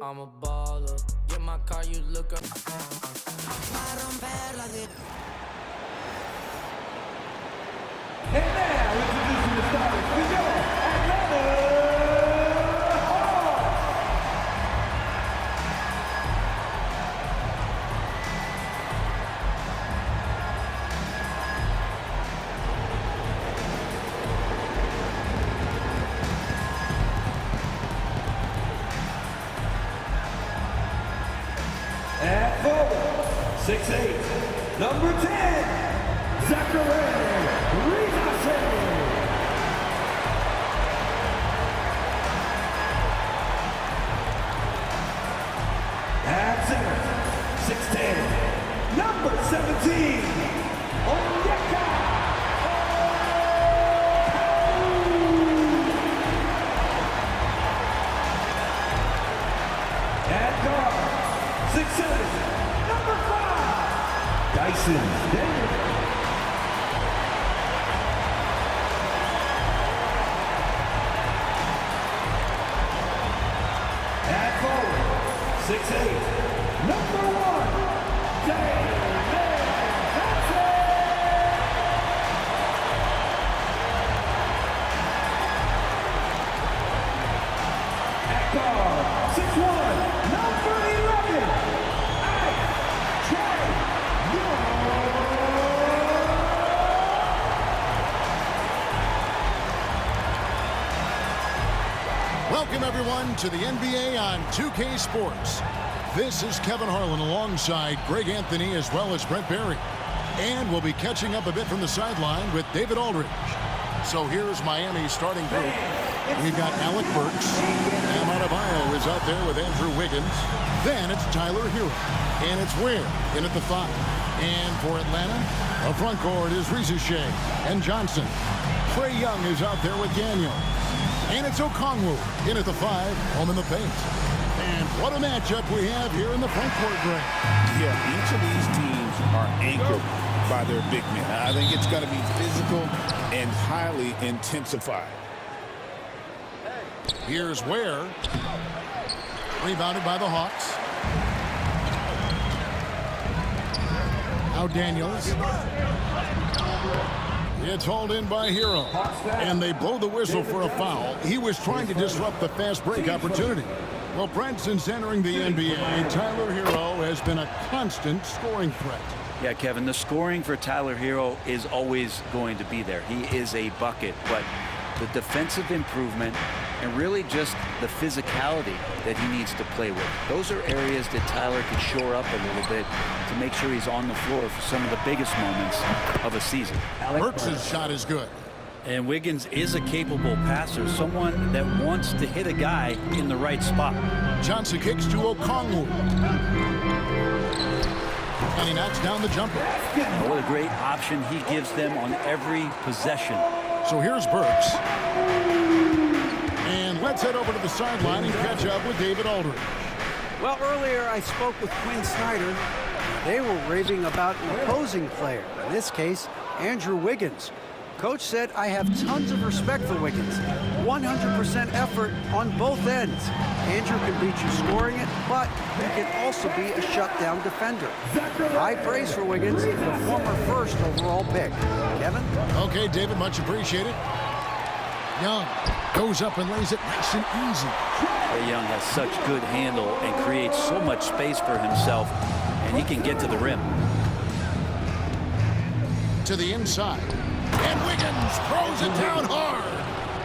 I'm a baller. Get my car, you look up. And now, introducing the starters for your Atlanta Hawks. At forward, 6'8", number 10, Zachary Rizase. At center, 6'10", number 17, Onyeka Okongwu. At guard, 6'7", number 5, Dyson Daniels. At forward, 6'8", number 1, David Johnson. At guard, 6'1", number 11, Ike Trae Young. Welcome, everyone, to the NBA on 2K Sports. This is Kevin Harlan alongside Greg Anthony as well as Brent Barry. And we'll be catching up a bit from the sideline with David Aldridge. So here's Miami's starting group. We've got Alec Burks. Bam Adebayo is out there with Andrew Wiggins. Then it's Tyler Hero. And it's Ware in at the 5. And for Atlanta, the front court is Rizase and Johnson. Trae Young is out there with Daniel. And it's Okongwu in at the 5, home in the paint. And what a matchup we have here in the front court, Greg. Yeah, each of these teams are anchored by their big men. I think it's going to be physical and highly intensified. Here's Ware. Rebounded by the Hawks. Now Daniels. It's hauled in by Hero. And they blow the whistle for a foul. He was trying to disrupt the fast break opportunity. Well, Brent, since entering the NBA, Tyler Hero has been a constant scoring threat. Yeah, Kevin, the scoring for Tyler Hero is always going to be there. He is a bucket, but the defensive improvement and really just the physicality that he needs to play with. Those are areas that Tyler could shore up a little bit to make sure he's on the floor for some of the biggest moments of a season. Burks' shot is good. And Wiggins is a capable passer, someone that wants to hit a guy in the right spot. Johnson kicks to Okongwu. And he knocks down the jumper. What a great option he gives them on every possession. So here's Burks. And let's head over to the sideline and catch up with David Aldridge. Well, earlier I spoke with Quinn Snyder. They were raving about an opposing player, in this case, Andrew Wiggins. Coach said, I have tons of respect for Wiggins. 100% effort on both ends. Andrew can beat you scoring it, but he can also be a shutdown defender. High praise for Wiggins, the former first overall pick. Kevin? Okay, David, much appreciated. Young goes up and lays it nice and easy. Trae Young has such good handle and creates so much space for himself, and he can get to the rim. To the inside. And Wiggins throws it down hard.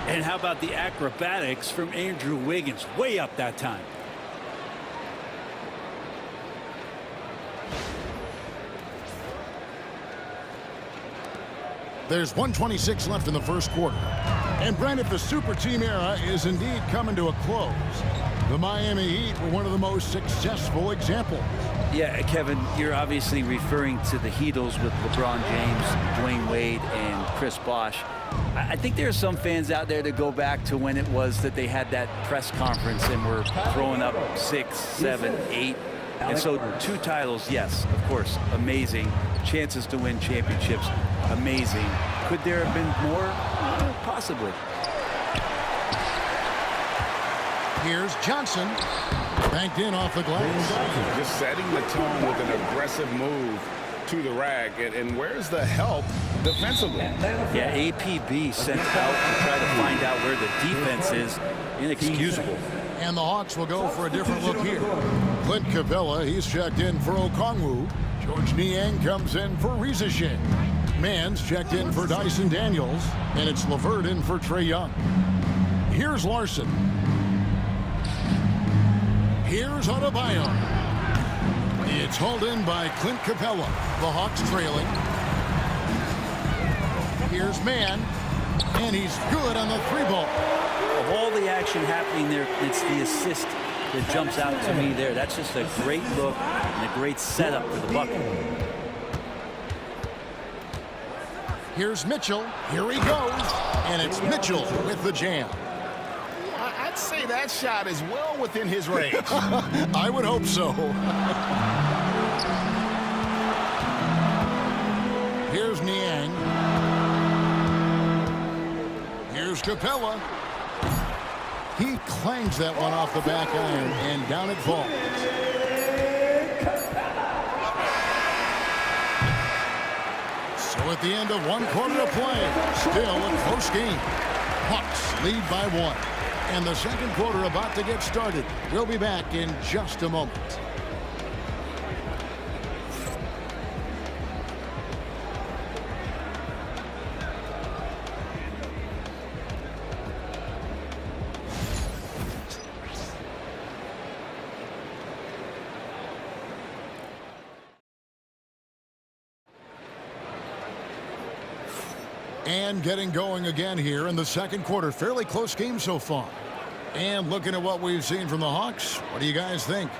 And how about the acrobatics from Andrew Wiggins? Way up that time. There's 1:26 left in the first quarter. And Brent, if the super team era is indeed coming to a close, the Miami Heat were one of the most successful examples. Yeah, Kevin, you're obviously referring to the Heatles with LeBron James, Dwayne Wade, and Chris Bosh. I think there are some fans out there that go back to when it was that they had that press conference and were throwing up 6, 7, 8. And so 2 titles, yes, of course, amazing. Chances to win championships, amazing. Could there have been more? Possibly. Here's Johnson. Banked in off the glass. Just setting the tone with an aggressive move to the rack. And where's the help defensively? Yeah, APB sent out to try to find out where the defense is. Inexcusable. And the Hawks will go for a different look here. Clint Capella, he's checked in for Okongwu. George Niang comes in for Riza-Shea. Mans checked in for Dyson Daniels. And it's LeVert in for Trae Young. Here's Larson. Here's Adebayo. It's hauled in by Clint Capella. The Hawks trailing. Here's Mann. And he's good on the 3-ball. Of all the action happening there, it's the assist that jumps out to me there. That's just a great look and a great setup for the bucket. Here's Mitchell. Here he goes. And it's Mitchell with the jam. I'd say that shot is well within his range. I would hope so. Here's Niang. Here's Capella. He clangs that one off the back iron, and down it falls. So at the end of 1 quarter of play, still a close game. Hawks lead by 1. And the second quarter about to get started. We'll be back in just a moment. And getting going again here in the second quarter. Fairly close game so far. And looking at what we've seen from the Hawks, what do you guys think?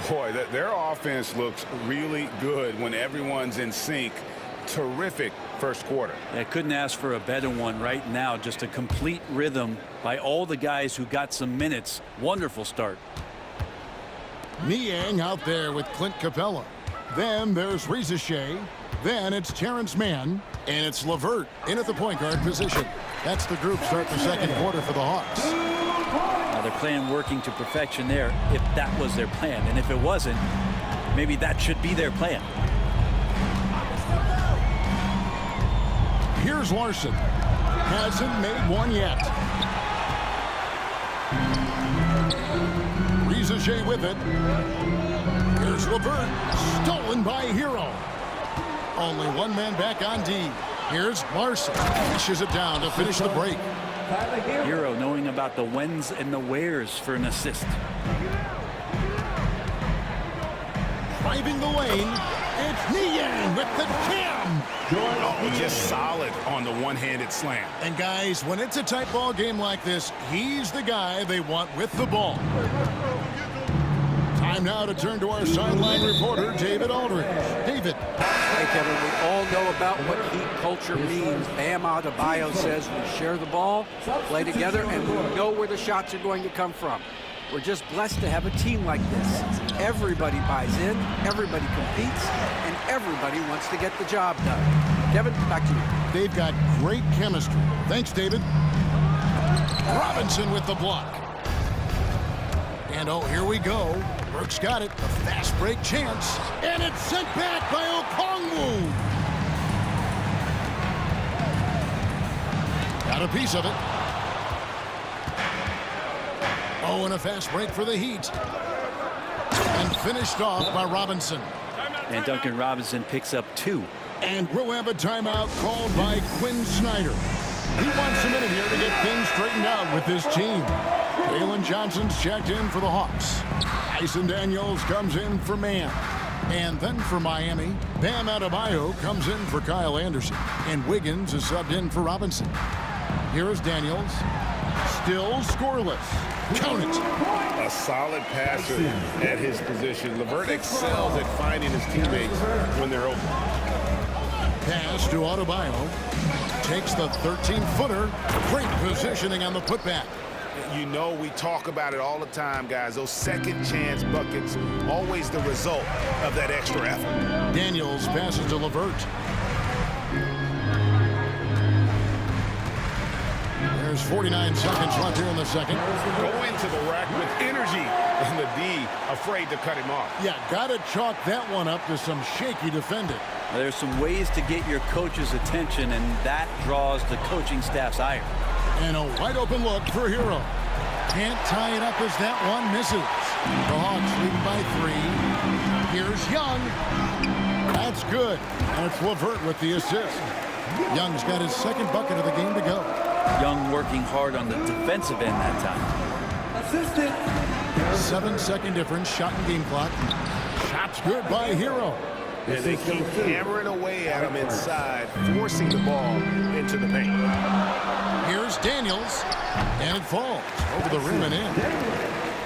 Boy, their offense looks really good when everyone's in sync. Terrific first quarter. I couldn't ask for a better one right now. Just a complete rhythm by all the guys who got some minutes. Wonderful start. Niang out there with Clint Capella. Then there's Riza-Shea. Then it's Terrence Mann. And it's LeVert in at the point guard position. That's the group start the second quarter for the Hawks. Now they're playing working to perfection there, if that was their plan. And if it wasn't, maybe that should be their plan. Here's Larson. Hasn't made one yet. Riza-Shea with it. Here's LeVert. Stolen by Hero. Only one man back on D. Here's Larson. Fishes it down to finish the break. Hero knowing about the whens and the wheres for an assist. Driving the lane. It's Niang with the jam. Oh, just solid on the one-handed slam. And guys, when it's a tight ball game like this, he's the guy they want with the ball. Time now to turn to our sideline reporter, David Aldridge. David. Hey, Kevin, we all know about what Heat culture means. Bam Adebayo says we share the ball, play together, and we know where the shots are going to come from. We're just blessed to have a team like this. Everybody buys in, everybody competes, and everybody wants to get the job done. Kevin, back to you. They've got great chemistry. Thanks, David. Robinson with the block. And oh, here we go. Burks got it. A fast break chance. And it's sent back by Okongwu. Got a piece of it. Oh, and a fast break for the Heat. And finished off by Robinson. And Duncan Robinson picks up 2. And we'll have a timeout called by Quinn Snyder. He wants a minute here to get things straightened out with this team. Jalen Johnson's checked in for the Hawks. Dyson Daniels comes in for Mann. And then for Miami, Bam Adebayo comes in for Kyle Anderson. And Wiggins is subbed in for Robinson. Here is Daniels. Still scoreless. Count it. A solid passer at his position. LeVert excels at finding his teammates when they're open. Pass to Adebayo. Takes the 13-footer. Great positioning on the putback. You know, we talk about it all the time, guys. Those second chance buckets, always the result of that extra effort. Daniels passes to LeVert. There's 49 seconds left here in the second. Go into the rack with energy and the D afraid to cut him off. Yeah, got to chalk that one up to some shaky defending. There's some ways to get your coach's attention, and that draws the coaching staff's ire. And a wide open look for Hero. Can't tie it up as that one misses. The Hawks lead by 3. Here's Young. That's good. And it's LeVert with the assist. Young's got his second bucket of the game to go. Young working hard on the defensive end that time. Assistant. 7-second difference, shot and game clock. Shot's good by Hero. And they keep hammering away at him inside, forcing the ball into the paint. Here's Daniels. And it falls over the rim and in.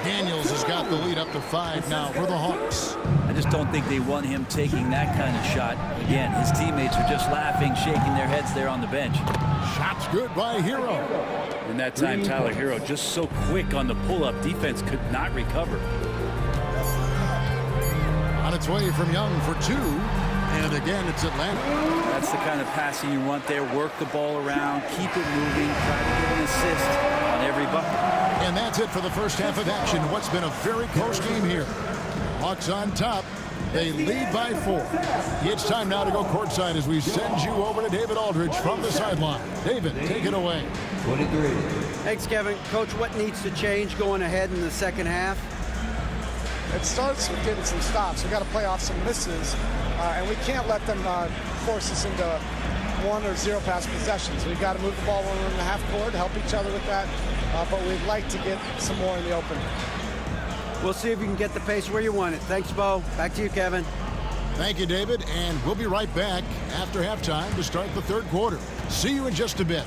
Daniels has got the lead up to 5 now for the Hawks. I just don't think they want him taking that kind of shot. Again, his teammates are just laughing, shaking their heads there on the bench. Shot's good by Hero. And that time, Tyler Hero just so quick on the pull-up. Defense could not recover. On its way from Young for 2. And again, it's Atlanta. That's the kind of passing you want there. Work the ball around, keep it moving, try to get an assist on every bucket. And that's it for the first half of action. What's been a very close game here. Hawks on top. They lead by 4. It's time now to go courtside as we send you over to David Aldridge from the sideline. David, take it away. 23. Thanks, Kevin. Coach, what needs to change going ahead in the second half? It starts with getting some stops. We've got to play off some misses, and we can't let them force us into 1 or 0 pass possessions. We've got to move the ball when we're in the half court, help each other with that, but we'd like to get some more in the open. We'll see if you can get the pace where you want it. Thanks, Bo. Back to you, Kevin. Thank you, David, and we'll be right back after halftime to start the third quarter. See you in just a bit.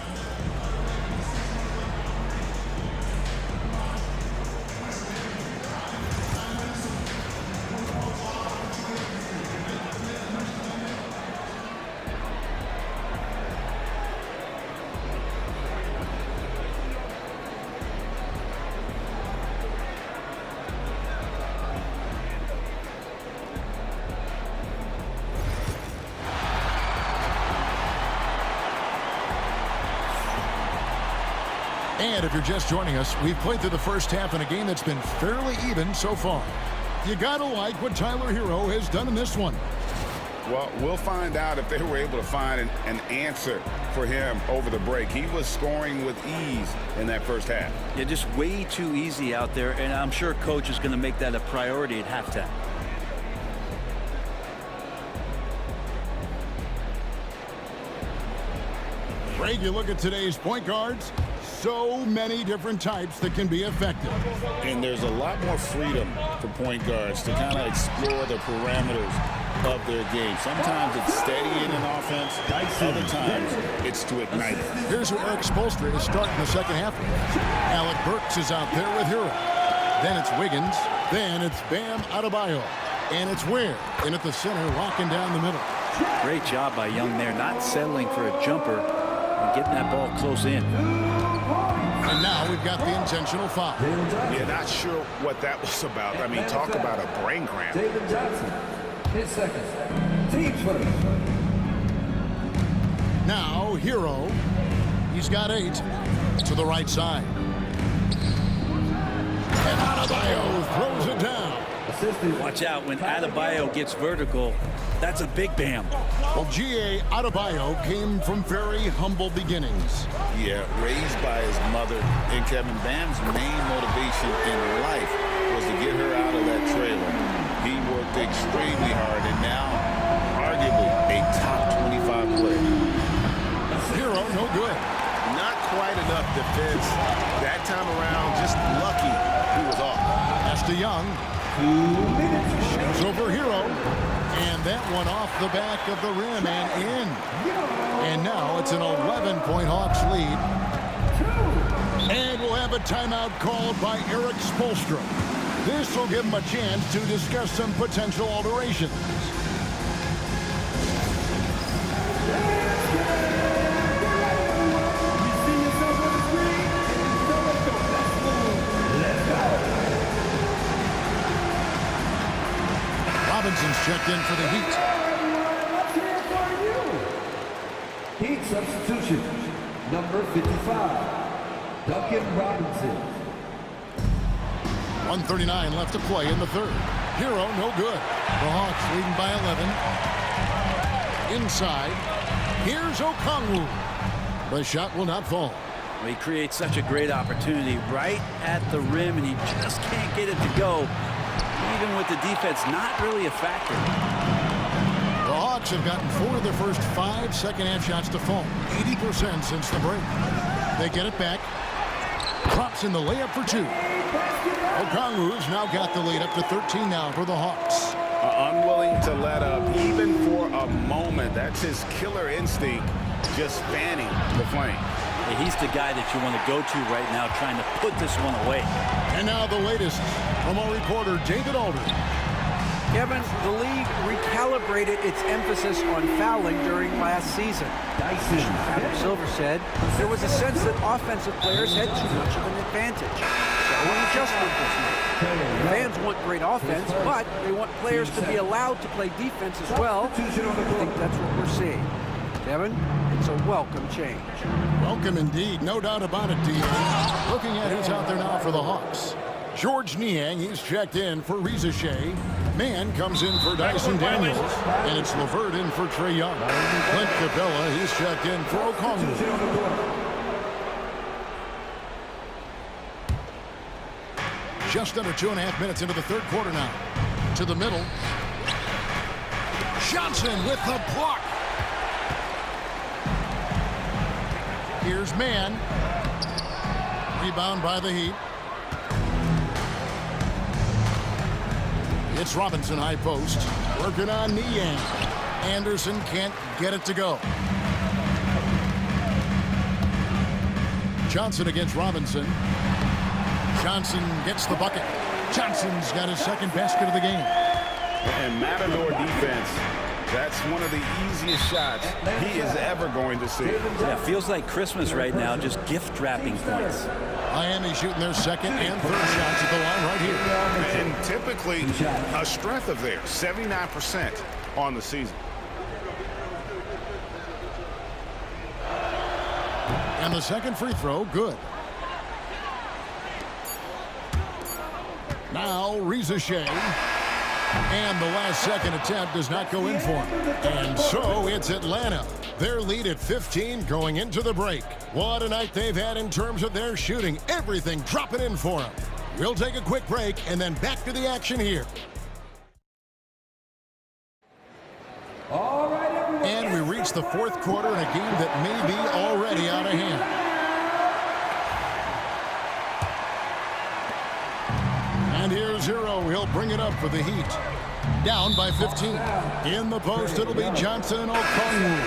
And if you're just joining us, we've played through the first half in a game that's been fairly even so far. You gotta like what Tyler Hero has done in this one. Well, we'll find out if they were able to find an answer for him over the break. He was scoring with ease in that first half. Yeah, just way too easy out there, and I'm sure Coach is going to make that a priority at halftime. Greg, you look at today's point guards, so many different types that can be effective. And there's a lot more freedom for point guards to kind of explore the parameters of their game. Sometimes it's steadying an offense. Other times it's to ignite it. Here's who Eric Spoelstra is starting the second half with. Alec Burks is out there with Hero. Then it's Wiggins. Then it's Bam Adebayo. And it's Ware in at the center, locking down the middle. Great job by Young there, not settling for a jumper and getting that ball close in. And now we've got the intentional foul. Yeah, not sure what that was about. I mean, talk about a brain cramp. David Johnson. His second. Team first. Now, Hero. He's got 8 to the right side. And Adebayo throws it down. Watch out when Adebayo gets vertical. That's a big Bam. Well, G.A. Adebayo came from very humble beginnings. Yeah, raised by his mother. And Kevin, Bam's main motivation in life was to get her out of that trailer. He worked extremely hard and now arguably a top 25 player. Hero, no good. Not quite enough defense that time around. Just lucky he was off. Pass to Young. 2 minutes. Shoots over Hero. And that one off the back of the rim and in. And now it's an 11-point Hawks lead. And we'll have a timeout called by Eric Spoelstra. This will give him a chance to discuss some potential alterations. Robinson's checked in for the Heat. Heat substitution. Number 55. Duncan Robinson. 1:39 left to play in the third. Hero, no good. The Hawks leading by 11. Inside, here's Okongwu. The shot will not fall. Well, he creates such a great opportunity right at the rim, and he just can't get it to go. Even with the defense not really a factor. The Hawks have gotten 4 of their first 5 second-half shots to fall. 80% since the break. They get it back. Drops in the layup for 2. Okongwu's now got the lead up to 13 now for the Hawks. Unwilling to let up even for a moment. That's his killer instinct, just fanning the flame. He's the guy that you want to go to right now, trying to put this one away. And now the latest from our reporter, David Aldridge. Kevin, the league recalibrated its emphasis on fouling during last season. Adam Silver said there was a sense that offensive players had too much of an advantage. So an adjustment was made. Fans want great offense, but they want players to be allowed to play defense as well. I think that's what we're seeing. Kevin, it's a welcome change. Welcome indeed, no doubt about it, D. Looking at who's out there now for the Hawks. George Niang, he's checked in for Reza Shea. Mann comes in for Dyson Daniels. And it's LeVert in for Trae Young. Clint Capella, he's checked in for Okongwu. Just under 2.5 minutes into the third quarter now. To the middle. Johnson with the block. Here's Mann. Rebound by the Heat. It's Robinson, high post. Working on Niang. Anderson can't get it to go. Johnson against Robinson. Johnson gets the bucket. Johnson's got his second basket of the game. And Matador defense, that's one of the easiest shots he is ever going to see. Yeah, feels like Christmas right now, just gift wrapping points. Miami shooting their second and third shots at the line right here. And typically a strength of theirs, 79% on the season. And the second free throw, good. Now Reza Shea. And the last second attempt does not go in for him. And so it's Atlanta. Their lead at 15 going into the break. What a night they've had in terms of their shooting. Everything dropping in for them. We'll take a quick break and then back to the action here. All right, everyone. And we reach the fourth quarter in a game that may be already out of hand. And here's Hero. He'll bring it up for the Heat. Down by 15. In the post, it'll be Johnson and Okongwu.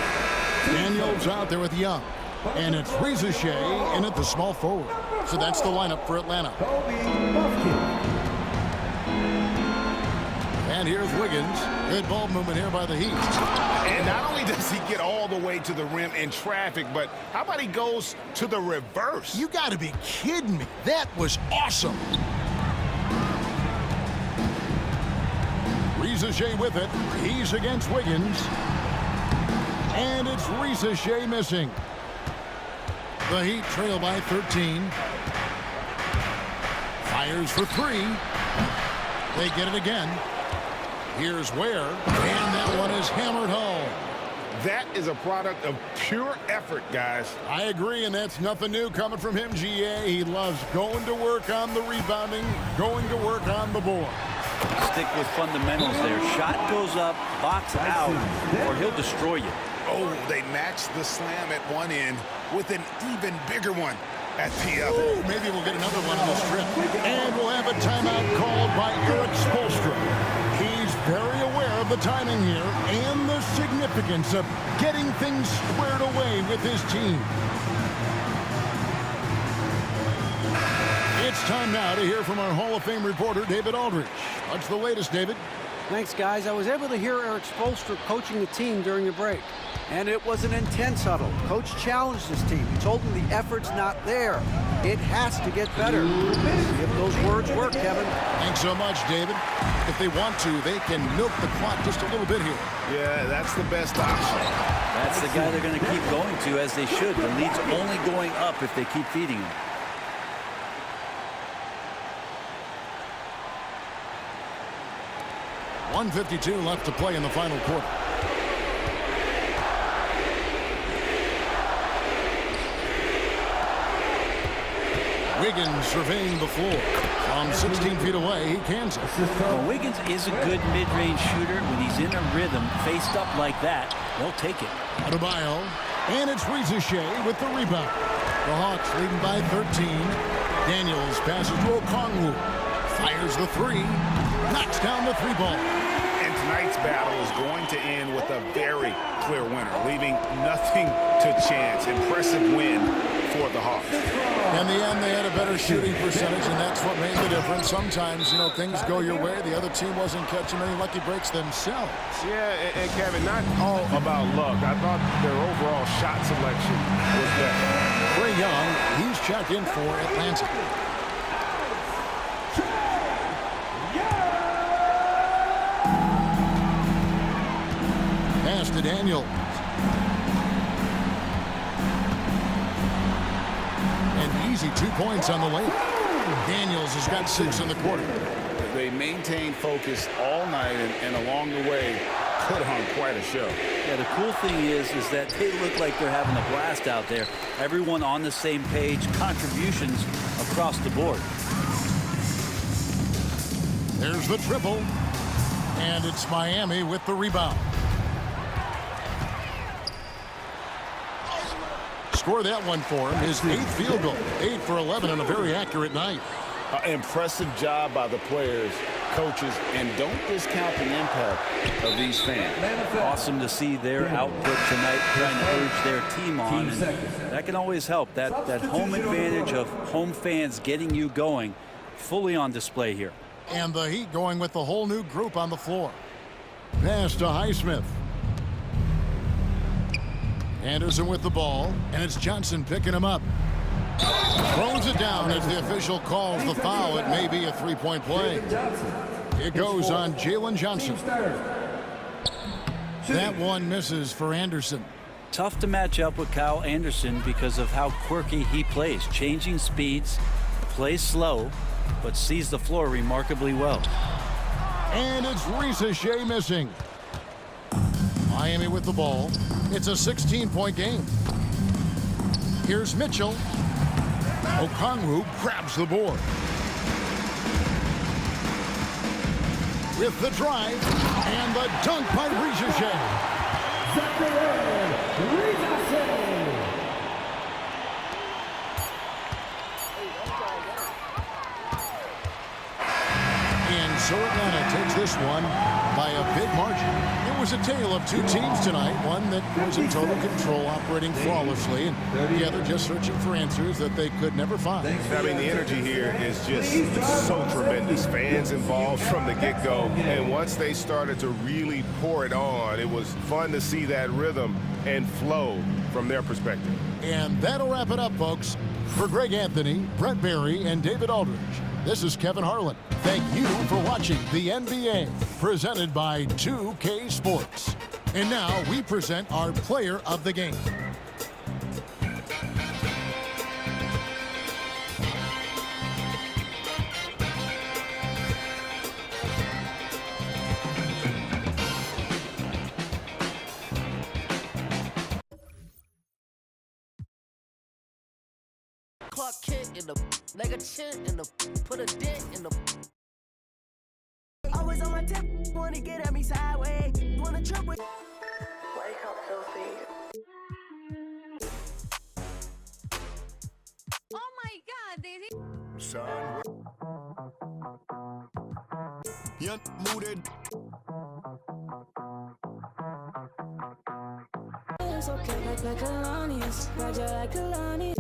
Daniels out there with Young. And it's Reza Shea in at the small forward. So that's the lineup for Atlanta. And here's Wiggins. Good ball movement here by the Heat. And not only does he get all the way to the rim in traffic, but how about he goes to the reverse? You got to be kidding me. That was awesome. Reza Shea with it. He's against Wiggins. And it's Reza Shea missing. The Heat trail by 13. Fires for 3. They get it again. Here's Ware. And that one is hammered home. That is a product of pure effort, guys. I agree, and that's nothing new coming from him, GA. He loves going to work on the rebounding, going to work on the board. Stick with fundamentals there. Shot goes up, box out, or he'll destroy you. Oh, they matched the slam at one end with an even bigger one at the other. Ooh, maybe we'll get another one on this trip. And we'll have a timeout called by Erik Spoelstra. He's very aware of the timing here and the significance of getting things squared away with his team. It's time now to hear from our Hall of Fame reporter, David Aldridge. What's the latest, David? Thanks, guys. I was able to hear Erik Spoelstra coaching the team during the break. And it was an intense huddle. Coach challenged his team. He told them the effort's not there. It has to get better. See if those words work, Kevin. Thanks so much, David. If they want to, they can milk the clock just a little bit here. Yeah, that's the best option. That's the guy they're going to keep going to, as they should. The lead's only going up if they keep feeding him. 1:52 left to play in the final quarter. Wiggins surveying the floor. From 16 feet away, he cans it. Well, Wiggins is a good mid-range shooter. When he's in a rhythm, faced up like that, they'll take it. Adebayo, and it's Rizachet with the rebound. The Hawks leading by 13. Daniels passes to Okongwu. Fires the three. Knocks down the three ball. And tonight's battle is going to end with a very clear winner, leaving nothing to chance. Impressive win for the Hawks. In the end, they had a better shooting percentage, and that's what made the difference. Sometimes, you know, things go your way. The other team wasn't catching any lucky breaks themselves. Yeah, and Kevin, not all about luck. I thought their overall shot selection was better. Trae Young, he's checked in for Atlanta. Pass to Daniels. And easy 2 points on the lane. Daniels has got 6 in the quarter. They maintained focus all night and along the way put on quite a show. Yeah, the cool thing is that they look like they're having a blast out there. Everyone on the same page, contributions across the board. There's the triple. And it's Miami with the rebound. Score that one for him. His 8th field goal. 8 for 11 on a very accurate night. Impressive job by the players, coaches, and don't discount the impact of these fans. Awesome to see their output tonight, trying to urge their team on. And that can always help. That home advantage of home fans getting you going, fully on display here. And the Heat going with the whole new group on the floor. Pass to Highsmith. Anderson with the ball, and it's Johnson picking him up. Throws it down as the official calls the foul. It may be a three-point play. It goes on Jalen Johnson. That one misses for Anderson. Tough to match up with Kyle Anderson because of how quirky he plays. Changing speeds, plays slow, but sees the floor remarkably well. And it's Rizachet missing. Miami with the ball. It's a 16-point game. Here's Mitchell. Okongwu grabs the board. With the drive and the dunk by Rizachet. And so Atlanta takes this one by a big margin. It was a tale of two teams tonight. One that was in total control, operating flawlessly, and the other just searching for answers that they could never find. I mean, the energy here is just so tremendous. Fans involved from the get-go, and once they started to really pour it on, it was fun to see that rhythm and flow from their perspective. And that'll wrap it up, folks. For Greg Anthony, Brent Barry, and David Aldridge, this is Kevin Harlan. Thank you for watching the NBA, presented by 2K Sports. And now we present our player of the game. Clark Kent in the like a chin in the put a dent in the. Always on my tip, wanna get at me sideways, wanna trip with. Wake up, Sophie. Oh my God, Daisy. Son. Yep, mooted. So like Kalani's, Roger like Kalani.